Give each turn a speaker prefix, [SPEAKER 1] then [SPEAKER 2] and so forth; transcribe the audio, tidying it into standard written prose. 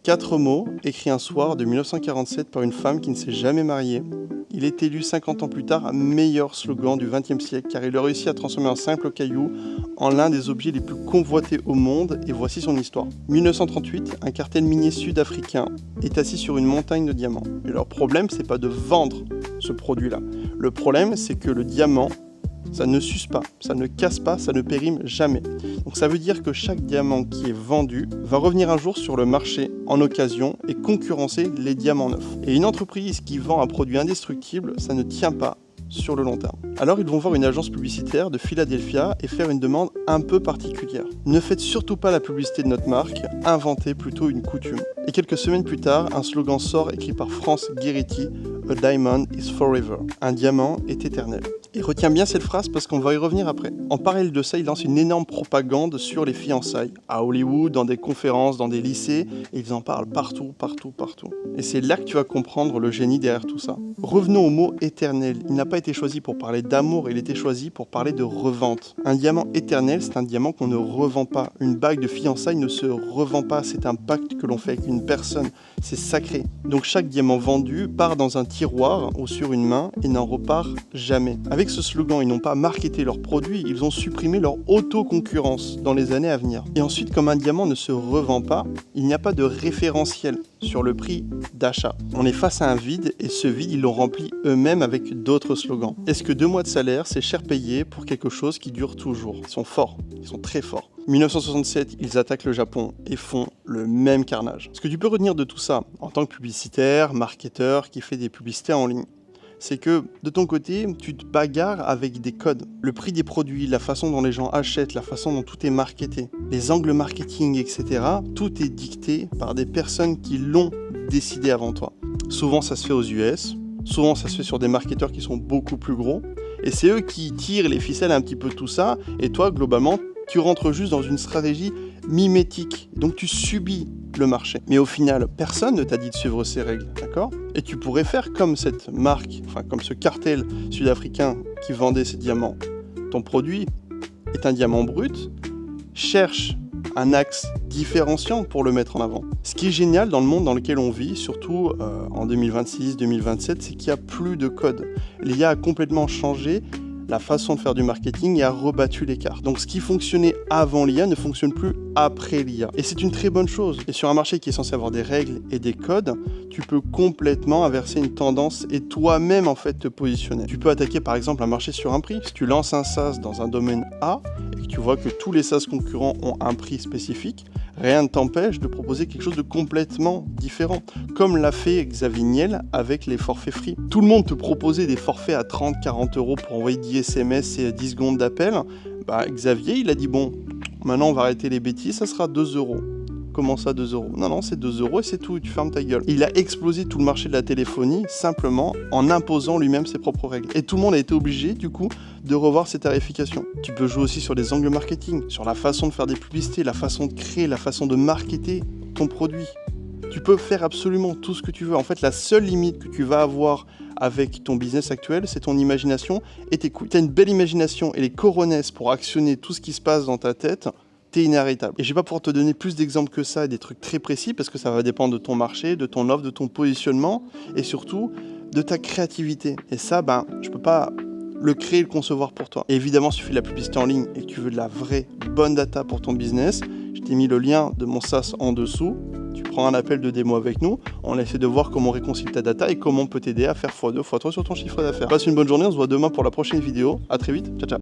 [SPEAKER 1] 4 mots, écrits un soir de 1947 par une femme qui ne s'est jamais mariée. Il est élu 50 ans plus tard meilleur slogan du XXe siècle car il a réussi à transformer un simple caillou en l'un des objets les plus convoités au monde et voici son histoire. 1938, un cartel minier sud-africain est assis sur une montagne de diamants. Et leur problème, c'est pas de vendre ce produit-là. Le problème, c'est que le diamant, ça ne s'use pas, ça ne casse pas, ça ne périme jamais. Donc ça veut dire que chaque diamant qui est vendu va revenir un jour sur le marché en occasion et concurrencer les diamants neufs. Et une entreprise qui vend un produit indestructible, ça ne tient pas sur le long terme. Alors ils vont voir une agence publicitaire de Philadelphia et faire une demande un peu particulière. Ne faites surtout pas la publicité de notre marque, inventez plutôt une coutume. Et quelques semaines plus tard, un slogan sort écrit par France Guéretti, A diamond is forever. Un diamant est éternel. Et retiens bien cette phrase parce qu'on va y revenir après. En parallèle de ça, ils lancent une énorme propagande sur les fiançailles. À Hollywood, dans des conférences, dans des lycées, et ils en parlent partout. Et c'est là que tu vas comprendre le génie derrière tout ça. Revenons au mot éternel. Il n'a pas été choisi pour parler d'amour, il a été choisi pour parler de revente. Un diamant éternel, c'est un diamant qu'on ne revend pas. Une bague de fiançailles ne se revend pas, c'est un pacte que l'on fait avec une personne. C'est sacré. Donc chaque diamant vendu part dans un tiroir ou sur une main et n'en repart jamais. Avec ce slogan, ils n'ont pas marketé leurs produits, ils ont supprimé leur auto-concurrence dans les années à venir. Et ensuite, comme un diamant ne se revend pas, il n'y a pas de référentiel sur le prix d'achat. On est face à un vide et ce vide, ils l'ont rempli eux-mêmes avec d'autres slogans. Est-ce que 2 mois de salaire, c'est cher payé pour quelque chose qui dure toujours? Ils sont forts, ils sont très forts. 1967, ils attaquent le Japon et font le même carnage. Ce que tu peux retenir de tout ça, en tant que publicitaire, marketeur qui fait des publicités en ligne, c'est que de ton côté, tu te bagarres avec des codes. Le prix des produits, la façon dont les gens achètent, la façon dont tout est marketé, les angles marketing, etc. Tout est dicté par des personnes qui l'ont décidé avant toi. Souvent, ça se fait aux US. Souvent, ça se fait sur des marketeurs qui sont beaucoup plus gros. Et c'est eux qui tirent les ficelles un petit peu de tout ça. Et toi, globalement, tu rentres juste dans une stratégie mimétique. Donc, tu subis le marché. Mais au final, personne ne t'a dit de suivre ces règles, d'accord? Et tu pourrais faire comme cette marque, enfin comme ce cartel sud-africain qui vendait ces diamants. Ton produit est un diamant brut, cherche un axe différenciant pour le mettre en avant. Ce qui est génial dans le monde dans lequel on vit, surtout en 2026-2027, c'est qu'il n'y a plus de code. L'IA a complètement changé la façon de faire du marketing et a rebattu les cartes. Donc ce qui fonctionnait avant l'IA ne fonctionne plus après l'IA. Et c'est une très bonne chose. Et sur un marché qui est censé avoir des règles et des codes, tu peux complètement inverser une tendance et toi-même en fait te positionner. Tu peux attaquer par exemple un marché sur un prix. Si tu lances un SaaS dans un domaine A et que tu vois que tous les SaaS concurrents ont un prix spécifique, rien ne t'empêche de proposer quelque chose de complètement différent. Comme l'a fait Xavier Niel avec les forfaits free. Tout le monde te proposait des forfaits à 30-40 € pour envoyer 10 SMS et 10 secondes d'appel. Xavier, il a dit bon, maintenant on va arrêter les bêtises, ça sera 2 €. Comment ça 2 €? Non, c'est 2 € et c'est tout, tu fermes ta gueule. Il a explosé tout le marché de la téléphonie simplement en imposant lui-même ses propres règles. Et tout le monde a été obligé, du coup, de revoir ses tarifications. Tu peux jouer aussi sur des angles marketing, sur la façon de faire des publicités, la façon de créer, la façon de marketer ton produit. Tu peux faire absolument tout ce que tu veux. En fait, la seule limite que tu vas avoir avec ton business actuel, c'est ton imagination et tes couilles. Tu as une belle imagination et les coronesses pour actionner tout ce qui se passe dans ta tête, t'es inarrêtable. Et je vais pas pouvoir te donner plus d'exemples que ça et des trucs très précis parce que ça va dépendre de ton marché, de ton offre, de ton positionnement et surtout de ta créativité. Et ça, je peux pas le créer et le concevoir pour toi. Et évidemment, si tu fais de la publicité en ligne et que tu veux de la vraie bonne data pour ton business, je t'ai mis le lien de mon SaaS en dessous. Tu prends un appel de démo avec nous, on essaie de voir comment on réconcilie ta data et comment on peut t'aider à faire x2, x3 sur ton chiffre d'affaires. Passe une bonne journée, on se voit demain pour la prochaine vidéo. À très vite, ciao ciao.